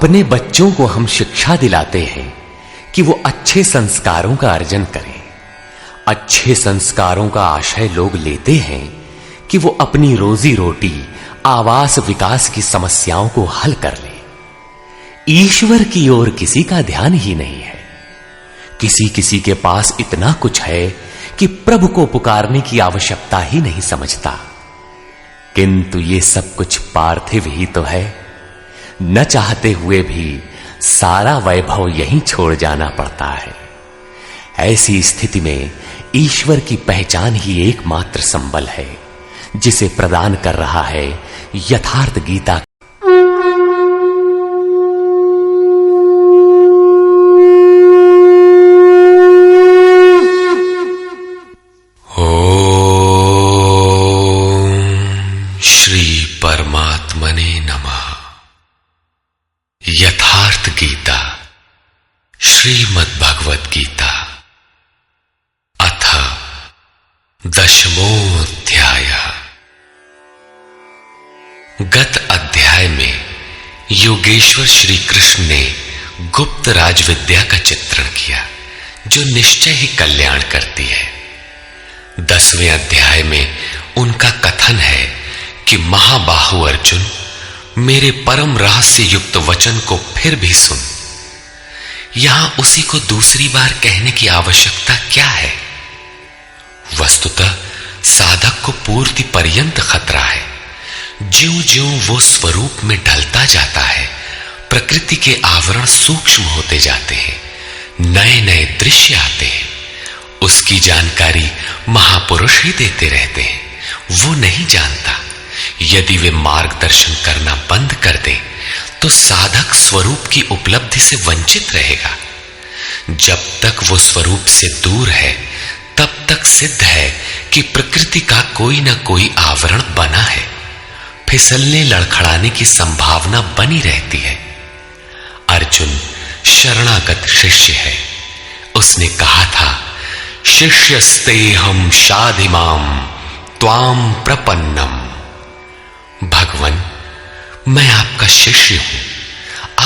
अपने बच्चों को हम शिक्षा दिलाते हैं कि वो अच्छे संस्कारों का अर्जन करें। अच्छे संस्कारों का आशय लोग लेते हैं कि वो अपनी रोजी रोटी, आवास, विकास की समस्याओं को हल कर ले। ईश्वर की ओर किसी का ध्यान ही नहीं है। किसी किसी के पास इतना कुछ है कि प्रभु को पुकारने की आवश्यकता ही नहीं समझता। किंतु ये सब कुछ पार्थिव ही तो है। न चाहते हुए भी सारा वैभव यहीं छोड़ जाना पड़ता है। ऐसी स्थिति में ईश्वर की पहचान ही एकमात्र संबल है, जिसे प्रदान कर रहा है यथार्थ गीता। श्री परमात्मने नमः। यथार्थ गीता, श्रीमद् भगवत गीता, अथ 10वां। गत अध्याय में योगेश्वर श्री कृष्ण ने गुप्त राजविद्या का चित्रण किया, जो निश्चय ही कल्याण करती है। 10वें अध्याय में उनका कथन है कि महाबाहु अर्जुन, मेरे परम रहस्य युक्त वचन को फिर भी सुन। यहां उसी को दूसरी बार कहने की आवश्यकता क्या है? वस्तुतः साधक को पूर्ति पर्यंत खतरा है। ज्यों ज्यों वो स्वरूप में ढलता जाता है, प्रकृति के आवरण सूक्ष्म होते जाते हैं, नए नए दृश्य आते हैं। उसकी जानकारी महापुरुष ही देते रहते हैं, वो नहीं जानता। यदि वे मार्गदर्शन करना बंद कर दें तो साधक स्वरूप की उपलब्धि से वंचित रहेगा। जब तक वो स्वरूप से दूर है, तब तक सिद्ध है कि प्रकृति का कोई ना कोई आवरण बना है। फिसलने लड़खड़ाने की संभावना बनी रहती है। अर्जुन शरणागत शिष्य है। उसने कहा था, शिष्यस्तेहं शाधिमाम त्वाम प्रपन्नम। भगवान, मैं आपका शिष्य हूं,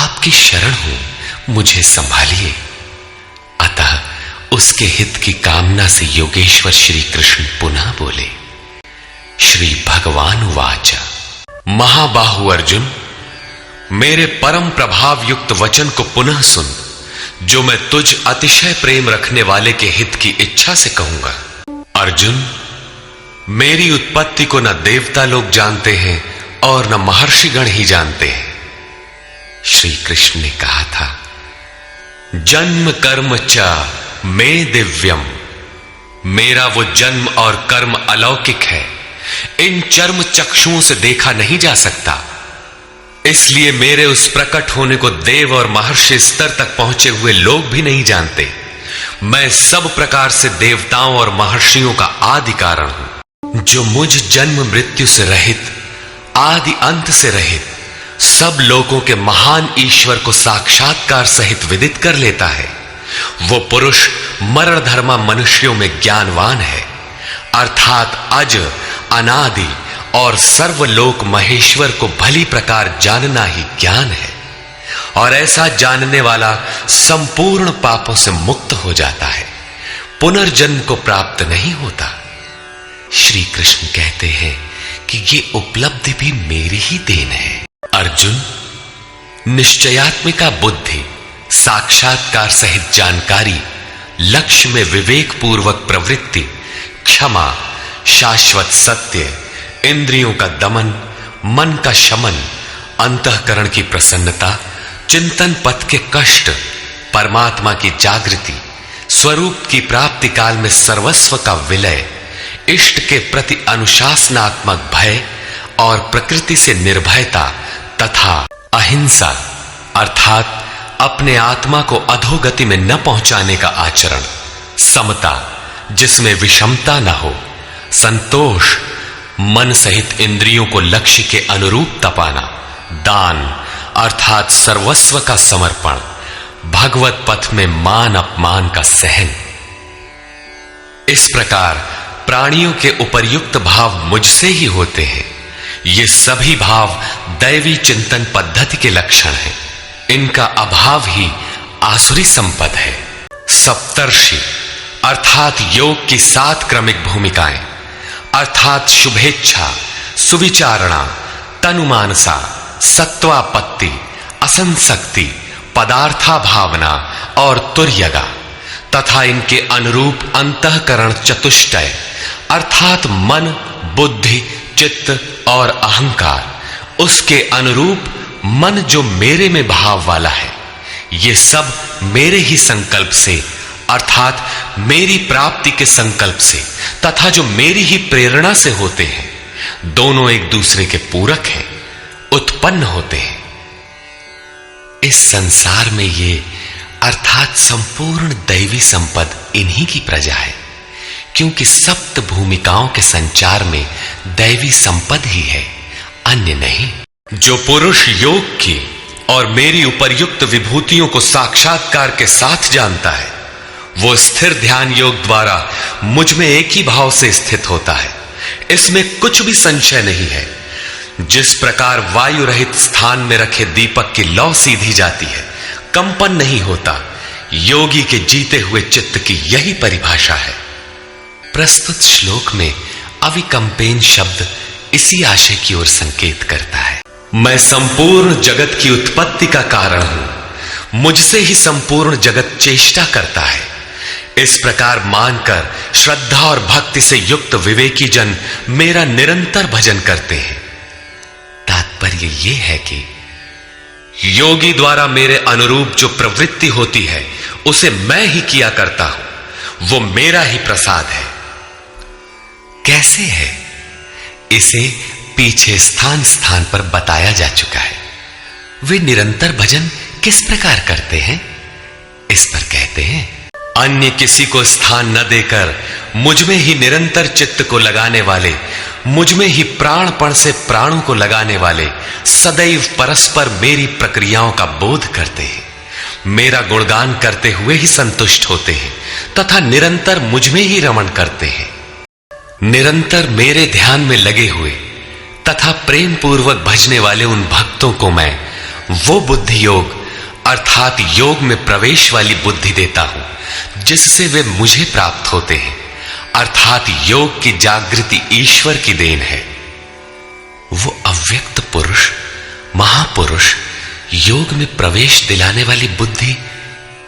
आपकी शरण हूं, मुझे संभालिए। अतः उसके हित की कामना से योगेश्वर श्री कृष्ण पुनः बोले। श्री भगवान उवाच, महाबाहु अर्जुन, मेरे परम प्रभाव युक्त वचन को पुनः सुन, जो मैं तुझ अतिशय प्रेम रखने वाले के हित की इच्छा से कहूंगा। अर्जुन, मेरी उत्पत्ति को न देवता लोग जानते हैं और न महर्षिगण ही जानते हैं। श्री कृष्ण ने कहा था, जन्म कर्म च मे दिव्यम। मेरा वो जन्म और कर्म अलौकिक है, इन चर्म चक्षुओं से देखा नहीं जा सकता। इसलिए मेरे उस प्रकट होने को देव और महर्षि स्तर तक पहुंचे हुए लोग भी नहीं जानते। मैं सब प्रकार से देवताओं और महर्षियों का आदि कारण हूं, जो मुझ जन्म मृत्यु से रहित, आदि अंत से रहित, सब लोगों के महान ईश्वर को साक्षात्कार सहित विदित कर लेता है। वो पुरुष मरण धर्मा मनुष्यों में ज्ञानवान है, अर्थात अज, अनादि और सर्वलोक महेश्वर को भली प्रकार जानना ही ज्ञान है। और ऐसा जानने वाला संपूर्ण पापों से मुक्त हो जाता है, पुनर्जन्म को प्राप्त नहीं होता। श्री कृष्ण कहते हैं कि ये उपलब्धि भी मेरी ही देन है। अर्जुन, निश्चयात्मिका बुद्धि, साक्षात्कार सहित जानकारी, लक्ष्य में विवेक पूर्वक प्रवृत्ति, क्षमा, शाश्वत सत्य, इंद्रियों का दमन, मन का शमन, अंतःकरण की प्रसन्नता, चिंतन पथ के कष्ट, परमात्मा की जागृति, स्वरूप की प्राप्ति काल में सर्वस्व का विलय, इष्ट के प्रति अनुशासनात्मक भय और प्रकृति से निर्भयता तथा अहिंसा, अर्थात अपने आत्मा को अधोगति में न पहुंचाने का आचरण, समता जिसमें विषमता न हो, संतोष, मन सहित इंद्रियों को लक्ष्य के अनुरूप तपाना, दान अर्थात सर्वस्व का समर्पण, भगवत पथ में मान अपमान का सहन। इस प्रकार प्राणियों के उपर्युक्त भाव मुझसे ही होते हैं। ये सभी भाव दैवी चिंतन पद्धति के लक्षण हैं। इनका अभाव ही आसुरी संपद है। सप्तर्षि अर्थात योग की 7 क्रमिक भूमिकाएं अर्थात शुभेच्छा, सुविचारणा, तनुमानसा, सत्वापत्ति, असंसक्ति, पदार्था भावना और तुर्यगा तथा इनके अनुरूप अंतःकरण चतुष्टय अर्थात मन, बुद्धि, चित्त और अहंकार, उसके अनुरूप मन जो मेरे में भाव वाला है, ये सब मेरे ही संकल्प से अर्थात मेरी प्राप्ति के संकल्प से तथा जो मेरी ही प्रेरणा से होते हैं, दोनों एक दूसरे के पूरक हैं, उत्पन्न होते हैं। इस संसार में ये अर्थात संपूर्ण दैवी संपद इन्हीं की प्रजा है, क्योंकि सप्त भूमिकाओं के संचार में दैवी संपद ही है, अन्य नहीं। जो पुरुष योग की और मेरी उपर्युक्त विभूतियों को साक्षात्कार के साथ जानता है, वो स्थिर ध्यान योग द्वारा मुझ में एक ही भाव से स्थित होता है। इसमें कुछ भी संशय नहीं है। जिस प्रकार वायु रहित स्थान में रखे दीपक की लौ सीधी जाती है, कंपन नहीं होता, योगी के जीते हुए चित्त की यही परिभाषा है। प्रस्तुत श्लोक में अविकंपेन शब्द इसी आशय की ओर संकेत करता है। मैं संपूर्ण जगत की उत्पत्ति का कारण हूं, मुझसे ही संपूर्ण जगत चेष्टा करता है। इस प्रकार मानकर श्रद्धा और भक्ति से युक्त विवेकी जन मेरा निरंतर भजन करते हैं। तात्पर्य यह है कि योगी द्वारा मेरे अनुरूप जो प्रवृत्ति होती है, उसे मैं ही किया करता हूं, वो मेरा ही प्रसाद है। कैसे है, इसे पीछे स्थान स्थान पर बताया जा चुका है। वे निरंतर भजन किस प्रकार करते हैं, इस पर कहते हैं, अन्य किसी को स्थान न देकर मुझ में ही निरंतर चित्त को लगाने वाले, मुझ में ही प्राणपण से प्राणों को लगाने वाले सदैव परस्पर मेरी प्रक्रियाओं का बोध करते हैं, मेरा गुणगान करते हुए ही संतुष्ट होते हैं तथा निरंतर मुझ में ही रमण करते हैं। निरंतर मेरे ध्यान में लगे हुए तथा प्रेम पूर्वक भजने वाले उन भक्तों को मैं वो बुद्धि योग अर्थात योग में प्रवेश वाली बुद्धि देता हूं, जिससे वे मुझे प्राप्त होते हैं, अर्थात योग की जागृति ईश्वर की देन है। वो अव्यक्त पुरुष, महापुरुष योग में प्रवेश दिलाने वाली बुद्धि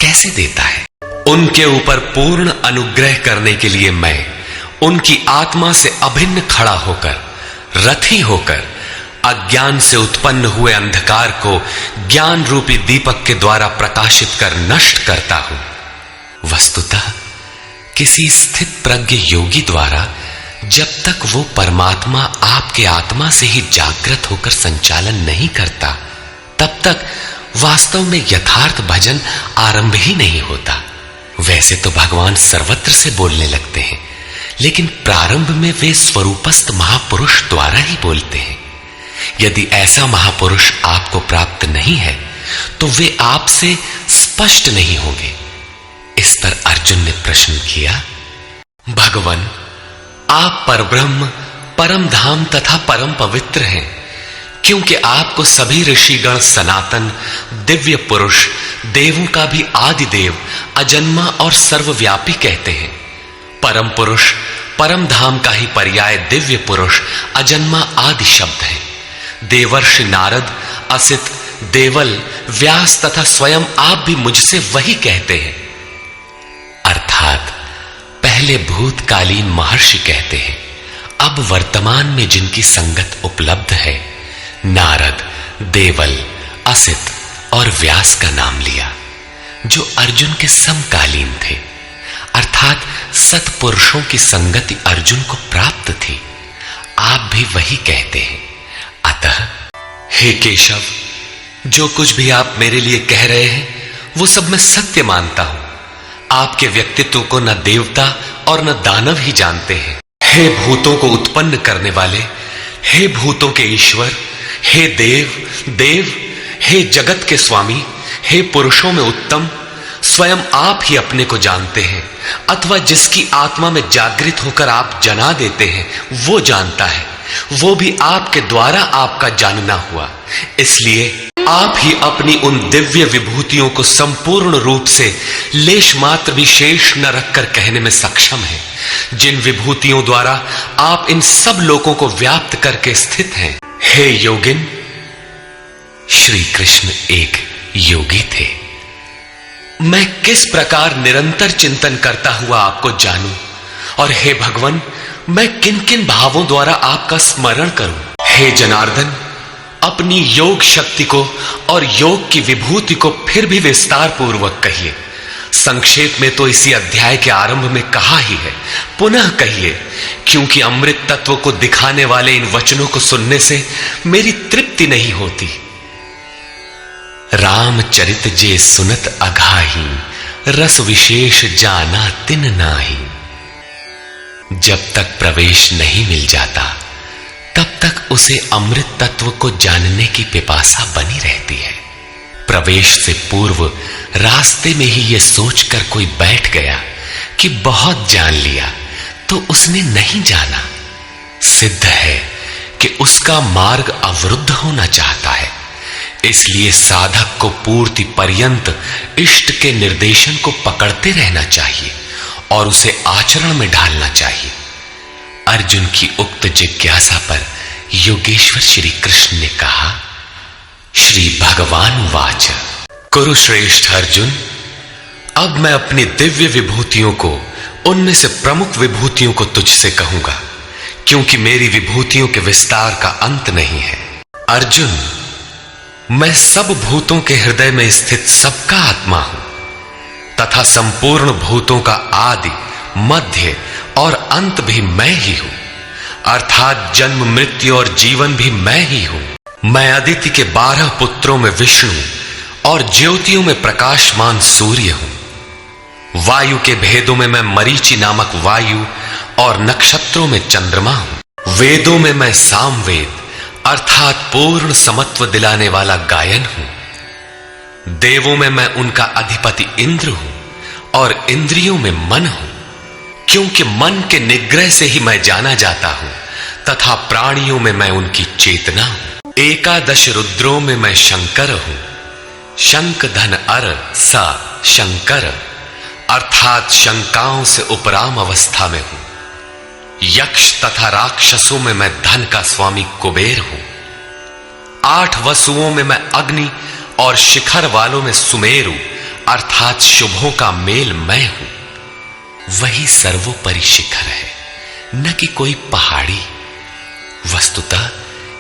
कैसे देता है? उनके ऊपर पूर्ण अनुग्रह करने के लिए मैं उनकी आत्मा से अभिन्न खड़ा होकर, रथी होकर अज्ञान से उत्पन्न हुए अंधकार को ज्ञान रूपी दीपक के द्वारा प्रकाशित कर नष्ट करता हूं। वस्तुतः किसी स्थित प्रज्ञ योगी द्वारा जब तक वो परमात्मा आपके आत्मा से ही जागृत होकर संचालन नहीं करता, तब तक वास्तव में यथार्थ भजन आरंभ ही नहीं होता। वैसे तो भगवान सर्वत्र से बोलने लगते हैं, लेकिन प्रारंभ में वे स्वरूपस्थ महापुरुष द्वारा ही बोलते हैं। यदि ऐसा महापुरुष आपको प्राप्त नहीं है, तो वे आपसे स्पष्ट नहीं होंगे। इस पर अर्जुन ने प्रश्न किया, भगवान, आप परब्रह्म, परम धाम तथा परम पवित्र हैं, क्योंकि आपको सभी ऋषिगण सनातन, दिव्य पुरुष, देवों का भी आदि देव, अजन्मा और सर्वव्यापी कहते हैं। परम पुरुष, परम धाम का ही पर्याय दिव्य पुरुष, अजन्मा आदि शब्द है। देवर्षि नारद, असित, देवल, व्यास तथा स्वयं आप भी मुझसे वही कहते हैं। अर्थात पहले भूतकालीन महर्षि कहते हैं, अब वर्तमान में जिनकी संगत उपलब्ध है, नारद, देवल, असित और व्यास का नाम लिया, जो अर्जुन के समकालीन थे, अर्थात सत्पुरुषों की संगति अर्जुन को प्राप्त थी। आप भी वही कहते हैं। अतः हे केशव, जो कुछ भी आप मेरे लिए कह रहे हैं, वो सब मैं सत्य मानता हूं। आपके व्यक्तित्व को न देवता और न दानव ही जानते हैं। हे भूतों को उत्पन्न करने वाले, हे भूतों के ईश्वर, हे देव, हे जगत के स्वामी, हे पुरुषों में उत्तम, स्वयं आप ही अपने को जानते हैं, अथवा जिसकी आत्मा में जागृत होकर आप जना देते हैं, वो जानता है। वो भी आपके द्वारा आपका जानना हुआ। इसलिए आप ही अपनी उन दिव्य विभूतियों को संपूर्ण रूप से लेश मात्र भी शेष न रखकर कहने में सक्षम हैं, जिन विभूतियों द्वारा आप इन सब लोगों को व्याप्त करके स्थित हैं। हे योगिन, श्री कृष्ण एक योगी थे। मैं किस प्रकार निरंतर चिंतन करता हुआ आपको जानूं, और हे भगवान, मैं किन किन भावों द्वारा आपका स्मरण करूं। हे जनार्दन, अपनी योग शक्ति को और योग की विभूति को फिर भी विस्तार पूर्वक कहिए। संक्षेप में तो इसी अध्याय के आरंभ में कहा ही है, पुनः कहिए, क्योंकि अमृत तत्व को दिखाने वाले इन वचनों को सुनने से मेरी तृप्ति नहीं होती। रामचरित जे सुनत अघाही, रस विशेष जाना तिन नाही। जब तक प्रवेश नहीं मिल जाता तब तक उसे अमृत तत्व को जानने की पिपासा बनी रहती है। प्रवेश से पूर्व रास्ते में ही यह सोचकर कोई बैठ गया कि बहुत जान लिया, तो उसने नहीं जाना। सिद्ध है कि उसका मार्ग अवरुद्ध होना चाहता है। इसलिए साधक को पूर्ति पर्यंत इष्ट के निर्देशन को पकड़ते रहना चाहिए और उसे आचरण में ढालना चाहिए। अर्जुन की उक्त जिज्ञासा पर योगेश्वर श्री कृष्ण ने कहा, श्री भगवान वाच, कुरुश्रेष्ठ अर्जुन, अब मैं अपनी दिव्य विभूतियों को, उनमें से प्रमुख विभूतियों को तुझसे कहूंगा, क्योंकि मेरी विभूतियों के विस्तार का अंत नहीं है। अर्जुन, मैं सब भूतों के हृदय में स्थित सबका आत्मा हूं तथा संपूर्ण भूतों का आदि, मध्य और अंत भी मैं ही हूं, अर्थात जन्म, मृत्यु और जीवन भी मैं ही हूं। मैं अदिति के 12 पुत्रों में विष्णु और ज्योतियों में प्रकाशमान सूर्य हूं। वायु के भेदों में मैं मरीचि नामक वायु और नक्षत्रों में चंद्रमा हूं। वेदों में मैं सामवेद अर्थात पूर्ण समत्व दिलाने वाला गायन हूं। देवों में मैं उनका अधिपति इंद्र हूं और इंद्रियों में मन हूं, क्योंकि मन के निग्रह से ही मैं जाना जाता हूं, तथा प्राणियों में मैं उनकी चेतना हूं। 11 रुद्रों में मैं शंकर हूं। शंक धन अर सा शंकर, अर्थात शंकाओं से उपराम अवस्था में हूं। यक्ष तथा राक्षसों में मैं धन का स्वामी कुबेर हूं। 8 वसुओं में मैं अग्नि और शिखर वालों में सुमेरु अर्थात शुभों का मेल मैं हूं। वही सर्वोपरि शिखर है, न कि कोई पहाड़ी। वस्तुतः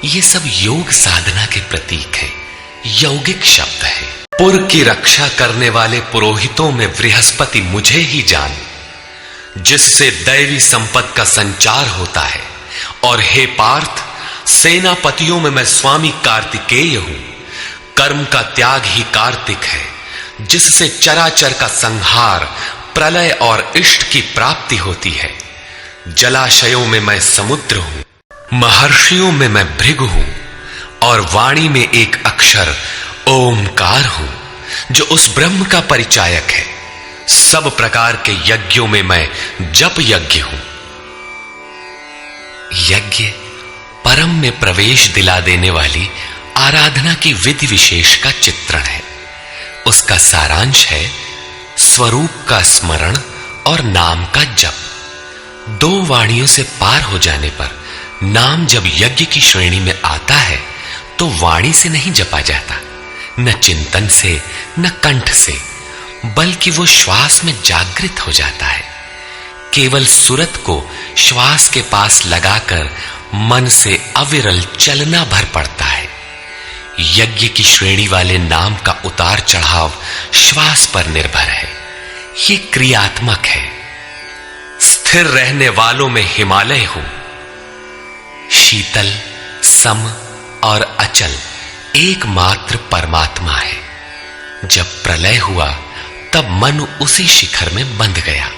ये सब योग साधना के प्रतीक है, यौगिक शब्द है। पुर की रक्षा करने वाले पुरोहितों में बृहस्पति मुझे ही जान, जिससे दैवी संपत्ति का संचार होता है। और हे पार्थ, सेनापतियों में मैं स्वामी कार्तिकेय हूं। कर्म का त्याग ही कार्तिक है, जिससे चराचर का संहार, प्रलय और इष्ट की प्राप्ति होती है। जलाशयों में मैं समुद्र हूं। महर्षियों में मैं भृगु हूं और वाणी में एक अक्षर ओमकार हूं, जो उस ब्रह्म का परिचायक है। सब प्रकार के यज्ञों में मैं जप यज्ञ हूं। यज्ञ परम में प्रवेश दिला देने वाली आराधना की विधि विशेष का चित्रण है। उसका सारांश है स्वरूप का स्मरण और नाम का जप। 2 वाणियों से पार हो जाने पर नाम जब यज्ञ की श्रेणी में आता है तो वाणी से नहीं जपा जाता, न चिंतन से न कंठ से, बल्कि वो श्वास में जागृत हो जाता है। केवल सुरत को श्वास के पास लगाकर मन से अविरल चलना भर पड़ता है। यज्ञ की श्रेणी वाले नाम का उतार चढ़ाव श्वास पर निर्भर है। ये क्रियात्मक है। स्थिर रहने वालों में हिमालय हूं। शीतल, सम और अचल एकमात्र परमात्मा है। जब प्रलय हुआ तब मन उसी शिखर में बंध गया।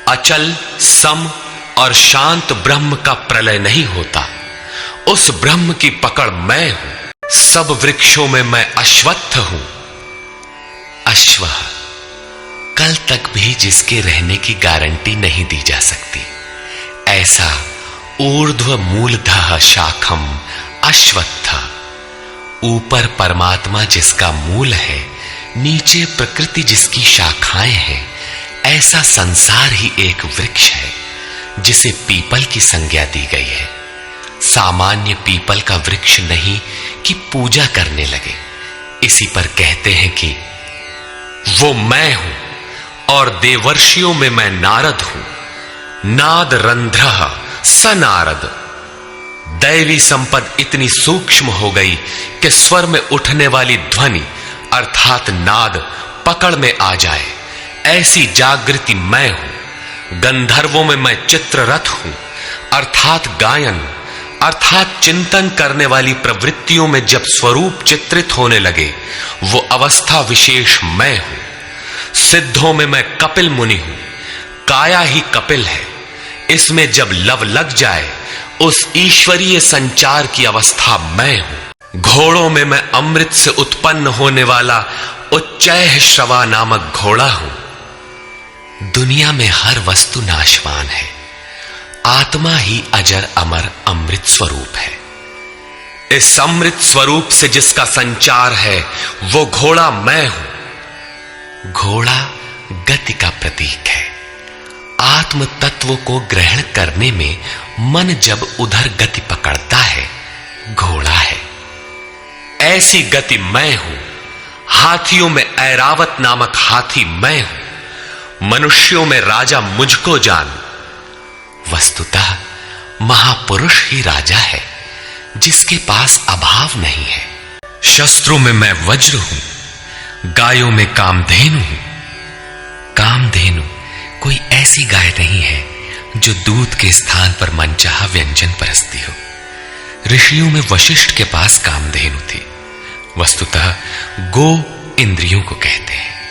अचल, सम और शांत ब्रह्म का प्रलय नहीं होता। उस ब्रह्म की पकड़ मैं हूं। सब वृक्षों में मैं अश्वत्थ हूं। अश्व कल तक भी जिसके रहने की गारंटी नहीं दी जा सकती, ऐसा ऊर्ध्व मूलधः शाखम अश्वत्थ, ऊपर परमात्मा जिसका मूल है, नीचे प्रकृति जिसकी शाखाएं हैं, ऐसा संसार ही एक वृक्ष है जिसे पीपल की संज्ञा दी गई है। सामान्य पीपल का वृक्ष नहीं कि पूजा करने लगे। इसी पर कहते हैं कि वो मैं हूं और देवर्षियों में मैं नारद हूं। नाद रंध्रः स नारद। दैवी संपद इतनी सूक्ष्म हो गई कि स्वर में उठने वाली ध्वनि अर्थात नाद पकड़ में आ जाए, ऐसी जागृति मैं हूं। गंधर्वों में मैं चित्ररथ हूं अर्थात गायन अर्थात चिंतन करने वाली प्रवृत्तियों में जब स्वरूप चित्रित होने लगे, वो अवस्था विशेष मैं हूं। सिद्धों में मैं कपिल मुनि हूं, काया ही कपिल है। इसमें जब लव लग जाए, उस ईश्वरीय संचार की अवस्था मैं हूं। घोड़ों में मैं अमृत से उत्पन्न होने वाला उच्चैः श्रवा नामक घोड़ा हूं। दुनिया में हर वस्तु नाशवान है, आत्मा ही अजर अमर अमृत स्वरूप है। इस अमृत स्वरूप से जिसका संचार है, वो घोड़ा मैं हूं। घोड़ा गति का प्रतीक है। आत्म तत्व को ग्रहण करने में मन जब उधर गति पकड़ता है, घोड़ा है। ऐसी गति मैं हूं। हाथियों में ऐरावत नामक हाथी मैं हूं। मनुष्यों में राजा मुझको जान। वस्तुतः महापुरुष ही राजा है, जिसके पास अभाव नहीं है। शस्त्रों में मैं वज्र हूं, गायों में कामधेनु हूं। कामधेनु कोई ऐसी गाय नहीं है जो दूध के स्थान पर मनचाहा व्यंजन परसती हो। ऋषियों में वशिष्ठ के पास कामधेनु थी। वस्तुतः गो इंद्रियों को कहते हैं।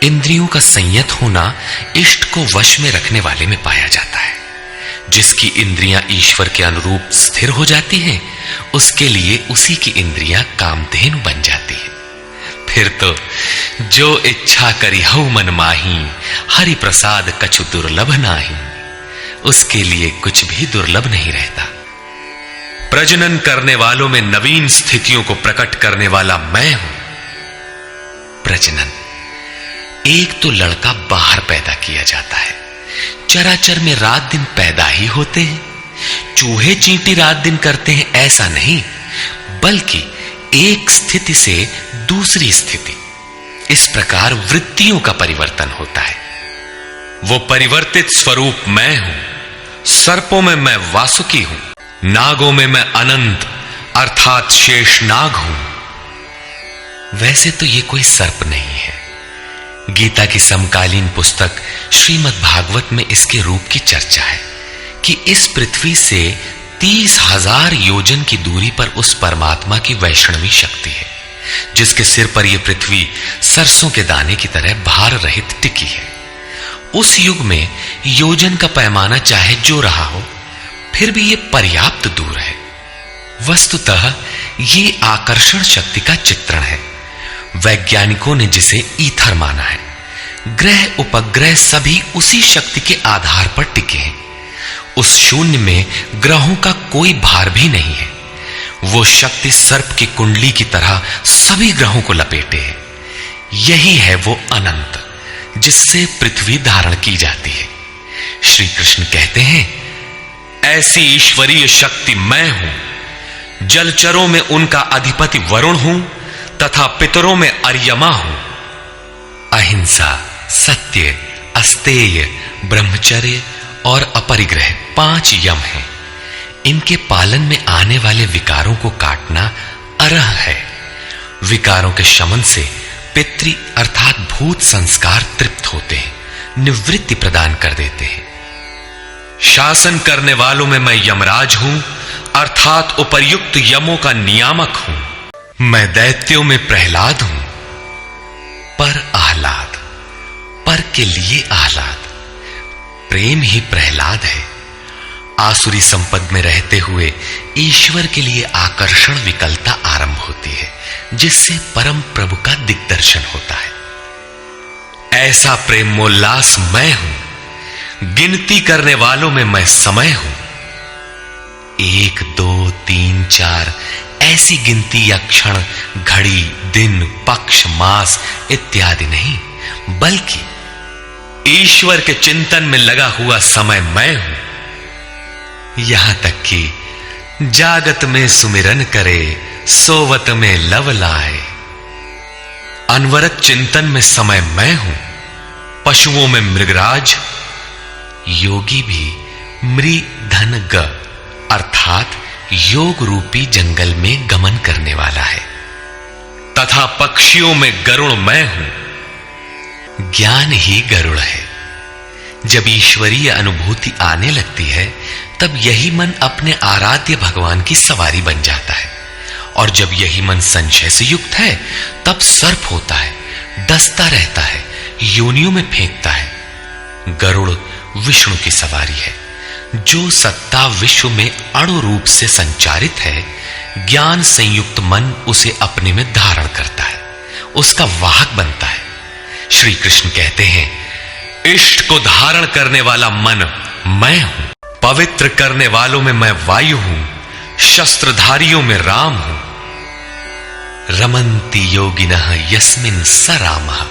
इंद्रियों का संयत होना इष्ट को वश में रखने वाले में पाया जाता है। जिसकी इंद्रियां ईश्वर के अनुरूप स्थिर हो जाती हैं, उसके लिए उसी की इंद्रियां कामधेनु बन जाती है। फिर तो जो इच्छा करी हऊ मन माही, हरि प्रसाद कछु दुर्लभ नाही। उसके लिए कुछ भी दुर्लभ नहीं रहता। प्रजनन करने वालों में नवीन स्थितियों को प्रकट करने वाला मैं हूं। प्रजनन, एक तो लड़का बाहर पैदा किया जाता है। चराचर में रात दिन पैदा ही होते हैं। चूहे चींटी रात दिन करते हैं ऐसा नहीं, बल्कि एक स्थिति से दूसरी स्थिति, इस प्रकार वृत्तियों का परिवर्तन होता है। वो परिवर्तित स्वरूप मैं हूं। सर्पों में मैं वासुकी हूं। नागों में मैं अनंत अर्थात शेषनाग हूं। वैसे तो ये कोई सर्प नहीं है। गीता की समकालीन पुस्तक श्रीमद् भागवत में इसके रूप की चर्चा है कि इस पृथ्वी से 30,000 योजन की दूरी पर उस परमात्मा की वैष्णवी शक्ति है, जिसके सिर पर यह पृथ्वी सरसों के दाने की तरह भार रहित टिकी है। उस युग में योजन का पैमाना चाहे जो रहा हो, फिर भी यह पर्याप्त दूर है। वस्तुतः ये आकर्षण शक्ति का चित्रण है। वैज्ञानिकों ने जिसे ईथर माना है। ग्रह उपग्रह सभी उसी शक्ति के आधार पर टिके हैं। उस शून्य में ग्रहों का कोई भार भी नहीं है। वो शक्ति सर्प की कुंडली की तरह सभी ग्रहों को लपेटे है। यही है वो अनंत, जिससे पृथ्वी धारण की जाती है। श्री कृष्ण कहते हैं, ऐसी ईश्वरीय शक्ति मैं हूं। जलचरों में उनका अधिपति वरुण हूं तथा पितरों में अर्यमा हूं। अहिंसा, सत्य, अस्तेय, ब्रह्मचर्य और अपरिग्रह 5 यम हैं। इनके पालन में आने वाले विकारों को काटना अरह है। विकारों के शमन से पितृ अर्थात भूत संस्कार तृप्त होते हैं, निवृत्ति प्रदान कर देते हैं। शासन करने वालों में मैं यमराज हूं अर्थात उपर्युक्त यमों का नियामक हूं। मैं दैत्यों में प्रहलाद हूं। पर आह्लाद, पर के लिए आह्लाद, प्रेम ही प्रहलाद है। आसुरी संपद में रहते हुए ईश्वर के लिए आकर्षण विकलता आरंभ होती है, जिससे परम प्रभु का दिग्दर्शन होता है। ऐसा प्रेमोल्लास मैं हूं। गिनती करने वालों में मैं समय हूं। 1, 2, 3, 4 ऐसी गिनती या क्षण, घड़ी, दिन, पक्ष, मास इत्यादि नहीं, बल्कि ईश्वर के चिंतन में लगा हुआ समय मैं हूं। यहां तक कि जागत में सुमिरन करे, सोवत में लव लाए। अनवरत चिंतन में समय मैं हूं। पशुओं में मृगराज, योगी भी मृधन ग अर्थात योग रूपी जंगल में गमन करने वाला है। तथा पक्षियों में गरुड़ मैं हूं। ज्ञान ही गरुड़ है। जब ईश्वरीय अनुभूति आने लगती है, तब यही मन अपने आराध्य भगवान की सवारी बन जाता है। और जब यही मन संशय से युक्त है, तब सर्प होता है, डसता रहता है, योनियों में फेंकता है। गरुड़ विष्णु की सवारी है। जो सत्ता विश्व में अणु रूप से संचारित है, ज्ञान संयुक्त मन उसे अपने में धारण करता है, उसका वाहक बनता है। श्री कृष्ण कहते हैं, इष्ट को धारण करने वाला मन मैं हूं। पवित्र करने वालों में मैं वायु हूं। शस्त्रधारियों में राम हूं। रमन्ति योगिनः यस्मिन् स रामः।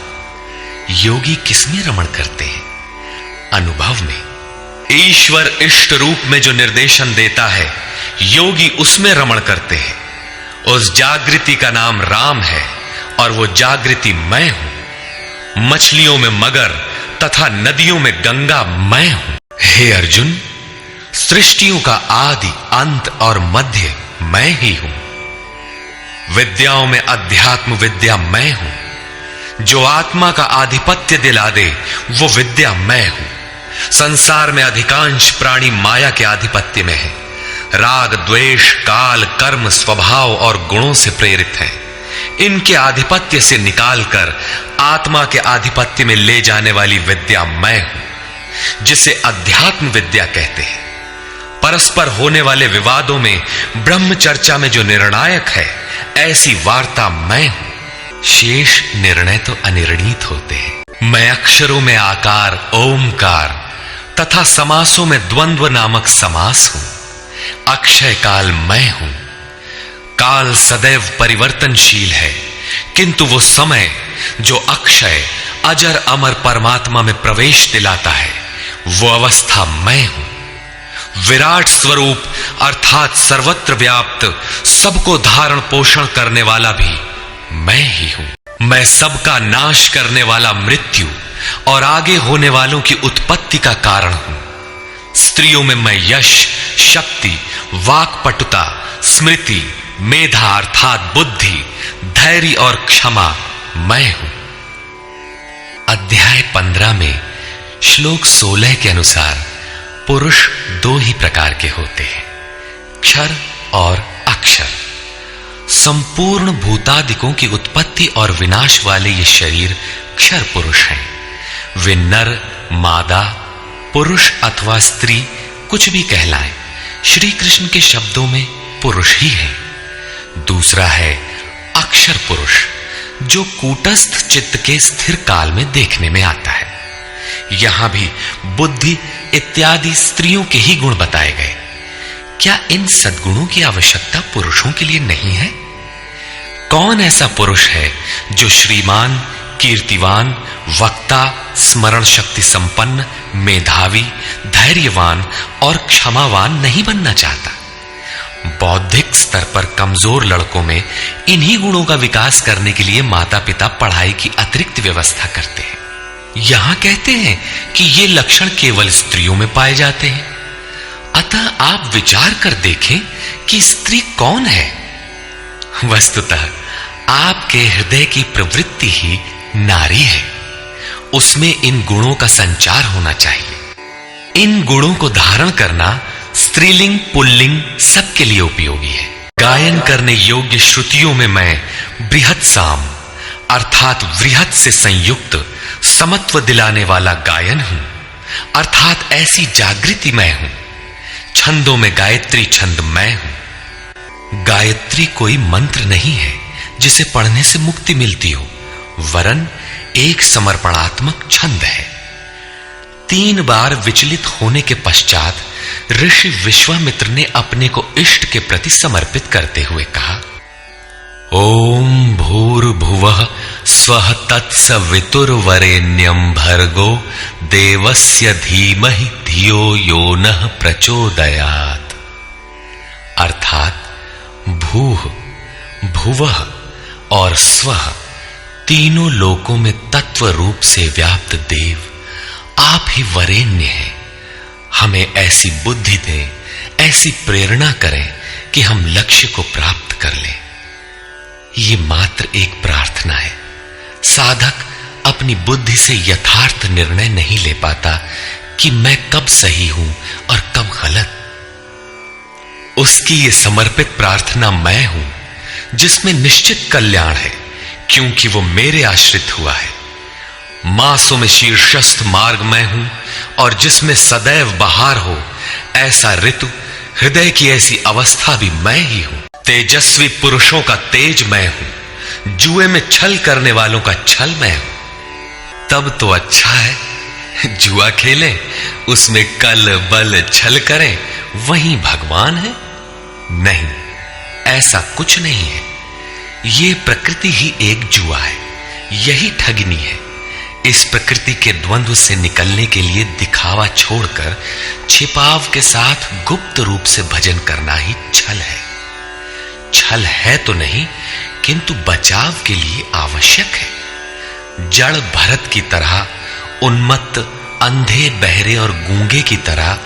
योगी किसमें रमण करते हैं? अनुभव में। ईश्वर इष्ट रूप में जो निर्देशन देता है, योगी उसमें रमण करते हैं। उस जागृति का नाम राम है और वो जागृति मैं हूं। मछलियों में मगर तथा नदियों में गंगा मैं हूं। हे अर्जुन, सृष्टियों का आदि, अंत और मध्य मैं ही हूं। विद्याओं में अध्यात्म विद्या मैं हूं। जो आत्मा का आधिपत्य दिला दे, वो विद्या मैं हूं। संसार में अधिकांश प्राणी माया के आधिपत्य में है। राग, द्वेष, काल, कर्म, स्वभाव और गुणों से प्रेरित है। इनके आधिपत्य से निकालकर आत्मा के आधिपत्य में ले जाने वाली विद्या मैं हूं, जिसे अध्यात्म विद्या कहते हैं। परस्पर होने वाले विवादों में ब्रह्म चर्चा में जो निर्णायक है, ऐसी वार्ता मैं हूं। शेष निर्णय तो अनिर्णीत होते हैं। मैं अक्षरों में आकार, ओमकार तथा समासों में द्वंद्व नामक समास हूं। अक्षय काल मैं हूं। काल सदैव परिवर्तनशील है, किंतु वो समय जो अक्षय, अजर, अमर परमात्मा में प्रवेश दिलाता है, वो अवस्था मैं हूं। विराट स्वरूप अर्थात सर्वत्र व्याप्त, सबको धारण पोषण करने वाला भी मैं ही हूं। मैं सबका नाश करने वाला मृत्यु और आगे होने वालों की उत्पत्ति का कारण हूं। स्त्रियों में मैं यश, शक्ति, वाक्पटुता, स्मृति, मेधा अर्थात बुद्धि, धैर्य और क्षमा मैं हूं। अध्याय 15 में श्लोक 16 के अनुसार पुरुष दो ही प्रकार के होते हैं, क्षर और अक्षर। संपूर्ण भूतादिकों की उत्पत्ति और विनाश वाले ये शरीर क्षर पुरुष हैं। वे नर, मादा, पुरुष अथवा स्त्री कुछ भी कहलाएं, श्री कृष्ण के शब्दों में पुरुष ही है। दूसरा है अक्षर पुरुष, जो कूटस्थ चित्त के स्थिर काल में देखने में आता है। यहां भी बुद्धि इत्यादि स्त्रियों के ही गुण बताए गए। क्या इन सद्गुणों की आवश्यकता पुरुषों के लिए नहीं है? कौन ऐसा पुरुष है जो श्रीमान, कीर्तिवान, वक्ता, स्मरण शक्ति संपन्न, मेधावी, धैर्यवान और क्षमावान नहीं बनना चाहता? बौद्धिक स्तर पर कमजोर लड़कों में इन्हीं गुणों का विकास करने के लिए माता पिता पढ़ाई की अतिरिक्त व्यवस्था करते हैं। यहां कहते हैं कि ये लक्षण केवल स्त्रियों में पाए जाते हैं। अतः आप विचार कर देखें कि स्त्री कौन है। वस्तुतः आपके हृदय की प्रवृत्ति ही नारी है। उसमें इन गुणों का संचार होना चाहिए। इन गुणों को धारण करना स्त्रीलिंग, पुल्लिंग सबके लिए उपयोगी है। गायन करने योग्य श्रुतियों में मैं बृहत साम अर्थात वृहत से संयुक्त समत्व दिलाने वाला गायन हूं, अर्थात ऐसी जागृति मैं हूं। छंदों में गायत्री छंद मैं हूं। गायत्री कोई मंत्र नहीं है जिसे पढ़ने से मुक्ति मिलती हो, वरन एक समर्पणात्मक छंद है। 3 बार विचलित होने के पश्चात ऋषि विश्वामित्र ने अपने को इष्ट के प्रति समर्पित करते हुए कहा, ओम भूर्भुवः स्वः तत्सवितुर्वरेण्यं भर्गो देवस्य धीमहि धियो यो नः प्रचोदयात्। अर्थात भूः, भुवः और स्वः तीनों लोकों में तत्व रूप से व्याप्त देव आप ही वरेण्य हैं। हमें ऐसी बुद्धि दें, ऐसी प्रेरणा करें कि हम लक्ष्य को प्राप्त कर लें। ये मात्र एक प्रार्थना है। साधक अपनी बुद्धि से यथार्थ निर्णय नहीं ले पाता कि मैं कब सही हूं और कब गलत। उसकी ये समर्पित प्रार्थना मैं हूं, जिसमें निश्चित कल्याण है, क्योंकि वो मेरे आश्रित हुआ है। मासों में शीर्षस्थ मार्ग मैं हूं और जिसमें सदैव बहार हो, ऐसा ऋतु, हृदय की ऐसी अवस्था भी मैं ही हूं। तेजस्वी पुरुषों का तेज मैं हूं, जुए में छल करने वालों का छल मैं हूं। तब तो अच्छा है, जुआ खेलें, उसमें कल बल छल करें, वही भगवान है। नहीं, ऐसा कुछ नहीं है। ये प्रकृति ही एक जुआ है, यही ठगनी है। इस प्रकृति के द्वंद्व से निकलने के लिए दिखावा छोड़कर छिपाव के साथ गुप्त रूप से भजन करना ही छल है। छल है तो नहीं, किंतु बचाव के लिए आवश्यक है। जड़ भरत की तरह उन्मत्त, अंधे, बहरे और गूंगे की तरह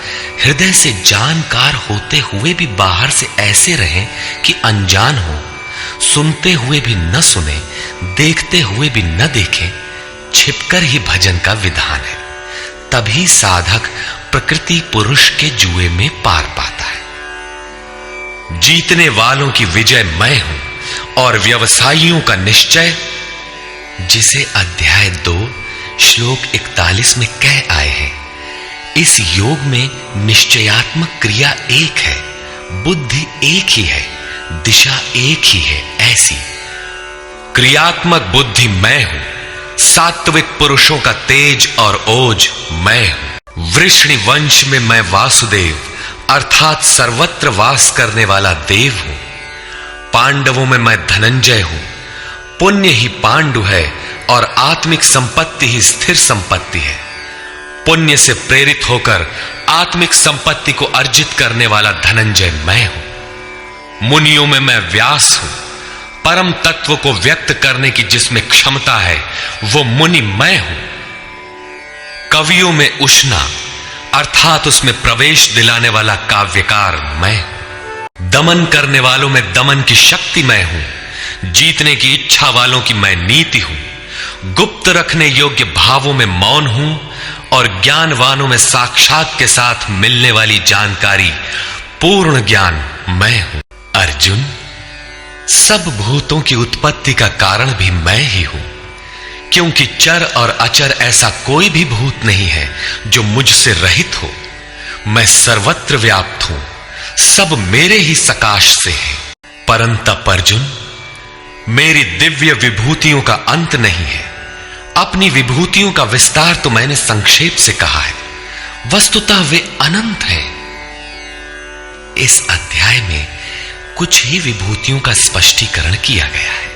हृदय से जानकार होते हुए भी बाहर से ऐसे रहें कि अनजान हो, सुनते हुए भी न सुने, देखते हुए भी न देखें, छिपकर ही भजन का विधान है। तभी साधक प्रकृति पुरुष के जुए में पार पाता है। जीतने वालों की विजय मैं हूं और व्यवसायियों का निश्चय, जिसे अध्याय 2 श्लोक 41 में कह आए हैं। इस योग में निश्चयात्मक क्रिया एक है, बुद्धि एक ही है, दिशा एक ही है। ऐसी क्रियात्मक बुद्धि मैं हूं, सात्विक पुरुषों का तेज और ओज मैं हूं। वृष्णि वंश में मैं वासुदेव अर्थात सर्वत्र वास करने वाला देव हूं। पांडवों में मैं धनंजय हूं। पुण्य ही पांडु है और आत्मिक संपत्ति ही स्थिर संपत्ति है। पुण्य से प्रेरित होकर आत्मिक संपत्ति को अर्जित करने वाला धनंजय मैं हूं। मुनियों में मैं व्यास हूं। परम तत्व को व्यक्त करने की जिसमें क्षमता है, वो मुनि मैं हूं। कवियों में उष्णा अर्थात उसमें प्रवेश दिलाने वाला काव्यकार मैं हूं। दमन करने वालों में दमन की शक्ति मैं हूं। जीतने की इच्छा वालों की मैं नीति हूं। गुप्त रखने योग्य भावों में मौन हूं और ज्ञानवानों में साक्षात के साथ मिलने वाली जानकारी, पूर्ण ज्ञान मैं हूं। अर्जुन, सब भूतों की उत्पत्ति का कारण भी मैं ही हूं, क्योंकि चर और अचर ऐसा कोई भी भूत नहीं है जो मुझसे रहित हो। मैं सर्वत्र व्याप्त हूं, सब मेरे ही सकाश से है। परंतप अर्जुन, मेरी दिव्य विभूतियों का अंत नहीं है। अपनी विभूतियों का विस्तार तो मैंने संक्षेप से कहा है, वस्तुतः वे अनंत हैं। इस अध्याय में कुछ ही विभूतियों का स्पष्टीकरण किया गया है,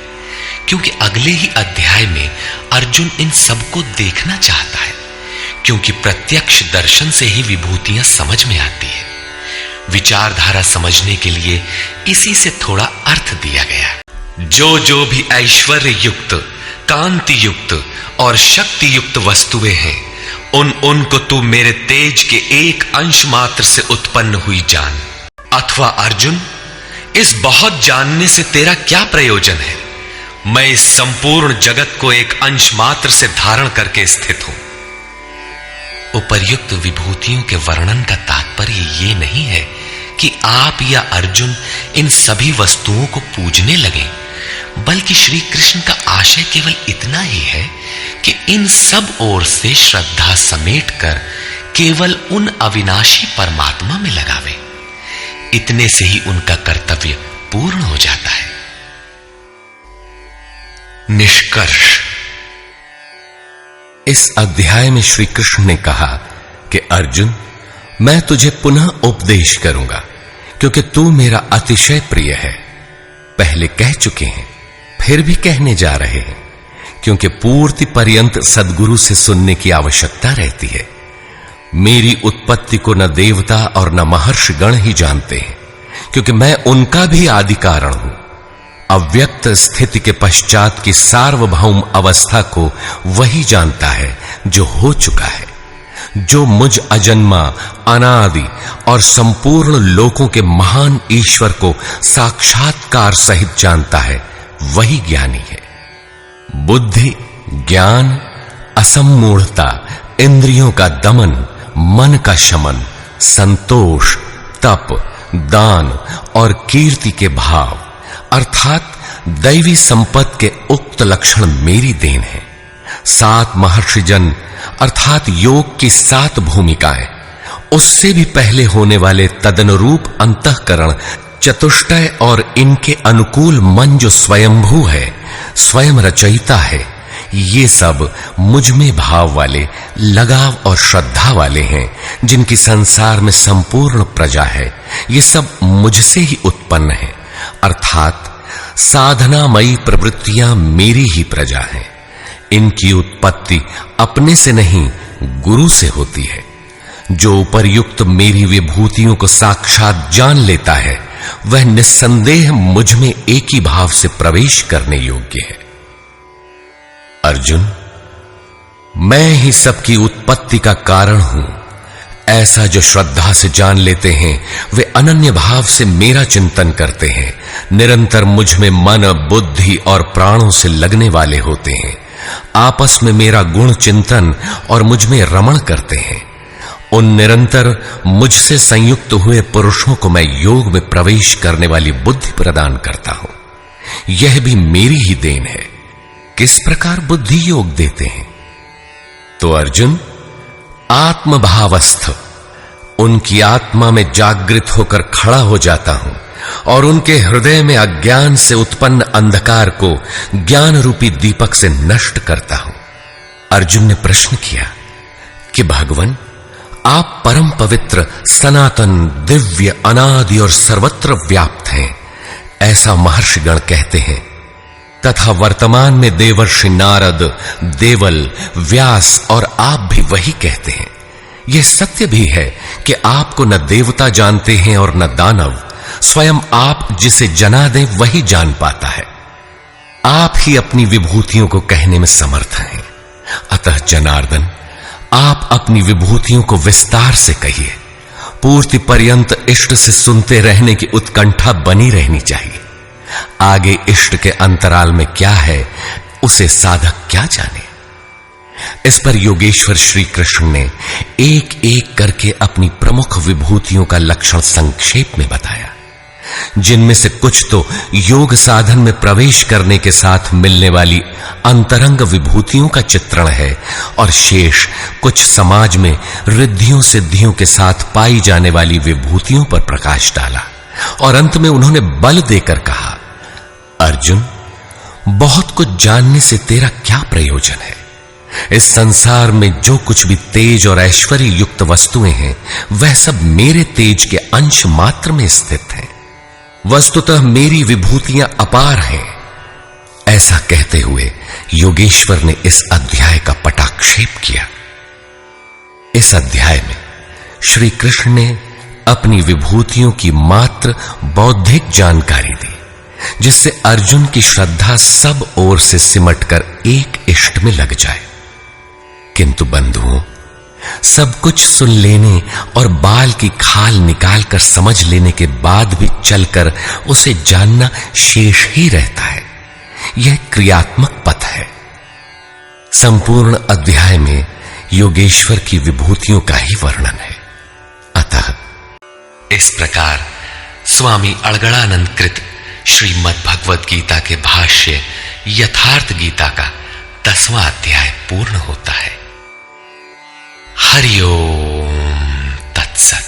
क्योंकि अगले ही अध्याय में अर्जुन इन सबको देखना चाहता है, क्योंकि प्रत्यक्ष दर्शन से ही विभूतियां समझ में आती है। विचारधारा समझने के लिए इसी से थोड़ा अर्थ दिया गया। जो जो भी ऐश्वर्य युक्त, कांति युक्त और शक्ति युक्त वस्तुएं हैं, उनको तू मेरे तेज के एक अंश मात्र से उत्पन्न हुई जान। अथवा अर्जुन, इस बहुत जानने से तेरा क्या प्रयोजन है? मैं इस संपूर्ण जगत को एक अंश मात्र से धारण करके स्थित हूं। उपर्युक्त विभूतियों के वर्णन का तात्पर्य ये नहीं है कि आप या अर्जुन इन सभी वस्तुओं को पूजने लगे, बल्कि श्री कृष्ण का आशय केवल इतना ही है कि इन सब ओर से श्रद्धा समेटकर केवल उन अविनाशी परमात्मा में लगावे। इतने से ही उनका कर्तव्य पूर्ण हो जाता है। निष्कर्ष, इस अध्याय में श्री कृष्ण ने कहा कि अर्जुन, मैं तुझे पुनः उपदेश करूंगा, क्योंकि तू मेरा अतिशय प्रिय है। पहले कह चुके हैं, फिर भी कहने जा रहे हैं, क्योंकि पूर्ति पर्यंत सद्गुरु से सुनने की आवश्यकता रहती है। मेरी उत्पत्ति को न देवता और न महर्षि गण ही जानते हैं, क्योंकि मैं उनका भी आदि कारण हूं। अव्यक्त स्थिति के पश्चात की सार्वभौम अवस्था को वही जानता है जो हो चुका है। जो मुझ अजन्मा, अनादि और संपूर्ण लोकों के महान ईश्वर को साक्षात्कार सहित जानता है, वही ज्ञानी है। बुद्धि, ज्ञान, असम्मूढ़ता, इंद्रियों का दमन, मन का शमन, संतोष, तप, दान और कीर्ति के भाव अर्थात दैवी संपत्ति के उक्त लक्षण मेरी देन है। 7 महर्षिजन अर्थात योग की 7 भूमिकाएं, उससे भी पहले होने वाले तदनुरूप अंतःकरण, चतुष्टय और इनके अनुकूल मन जो स्वयंभू है, स्वयं रचयिता है, ये सब मुझ में भाव वाले, लगाव और श्रद्धा वाले हैं, जिनकी संसार में संपूर्ण प्रजा है। ये सब मुझसे ही उत्पन्न है, अर्थात साधनामयी प्रवृत्तियां मेरी ही प्रजा हैं। इनकी उत्पत्ति अपने से नहीं, गुरु से होती है। जो उपर्युक्त मेरी विभूतियों को साक्षात जान लेता है, वह निस्संदेह मुझ में एक ही भाव से प्रवेश करने योग्य है। अर्जुन, मैं ही सबकी उत्पत्ति का कारण हूं, ऐसा जो श्रद्धा से जान लेते हैं, वे अनन्य भाव से मेरा चिंतन करते हैं, निरंतर मुझ में मन, बुद्धि और प्राणों से लगने वाले होते हैं, आपस में मेरा गुण चिंतन और मुझ में रमण करते हैं। उन निरंतर मुझसे संयुक्त हुए पुरुषों को मैं योग में प्रवेश करने वाली बुद्धि प्रदान करता हूं। यह भी मेरी ही देन है। किस प्रकार बुद्धि योग देते हैं? तो अर्जुन, आत्मभावस्थ उनकी आत्मा में जागृत होकर खड़ा हो जाता हूं और उनके हृदय में अज्ञान से उत्पन्न अंधकार को ज्ञान रूपी दीपक से नष्ट करता हूं। अर्जुन ने प्रश्न किया कि भगवान, आप परम पवित्र, सनातन, दिव्य, अनादि और सर्वत्र व्याप्त हैं, ऐसा महर्षिगण कहते हैं, तथा वर्तमान में देवर्षि नारद, देवल, व्यास और आप भी वही कहते हैं। यह सत्य भी है कि आपको न देवता जानते हैं और न दानव, स्वयं आप जिसे जना दे वही जान पाता है। आप ही अपनी विभूतियों को कहने में समर्थ हैं। अतः जनार्दन, आप अपनी विभूतियों को विस्तार से कहिए। पूर्ति पर्यंत इष्ट से सुनते रहने की उत्कंठा बनी रहनी चाहिए। आगे इष्ट के अंतराल में क्या है, उसे साधक क्या जाने। इस पर योगेश्वर श्री कृष्ण ने एक एक करके अपनी प्रमुख विभूतियों का लक्षण संक्षेप में बताया, जिनमें से कुछ तो योग साधन में प्रवेश करने के साथ मिलने वाली अंतरंग विभूतियों का चित्रण है, और शेष कुछ समाज में रिद्धियों सिद्धियों के साथ पाई जाने वाली विभूतियों पर प्रकाश डाला। और अंत में उन्होंने बल देकर कहा, अर्जुन, बहुत कुछ जानने से तेरा क्या प्रयोजन है? इस संसार में जो कुछ भी तेज और ऐश्वर्य युक्त वस्तुएं हैं, वह सब मेरे तेज के अंश मात्र में स्थित हैं। वस्तुतः मेरी विभूतियां अपार हैं। ऐसा कहते हुए योगेश्वर ने इस अध्याय का पटाक्षेप किया। इस अध्याय में श्री कृष्ण ने अपनी विभूतियों की मात्र बौद्धिक जानकारी दी, जिससे अर्जुन की श्रद्धा सब ओर से सिमटकर एक इष्ट में लग जाए। किंतु बंधुओं, सब कुछ सुन लेने और बाल की खाल निकालकर समझ लेने के बाद भी चलकर उसे जानना शेष ही रहता है। यह क्रियात्मक पथ है। संपूर्ण अध्याय में योगेश्वर की विभूतियों का ही वर्णन है। अतः इस प्रकार स्वामी अड़गड़ानंद कृत श्रीमद् भगवद गीता के भाष्य यथार्थ गीता का 10वां अध्याय पूर्ण होता है। हरि ओम तत्सत।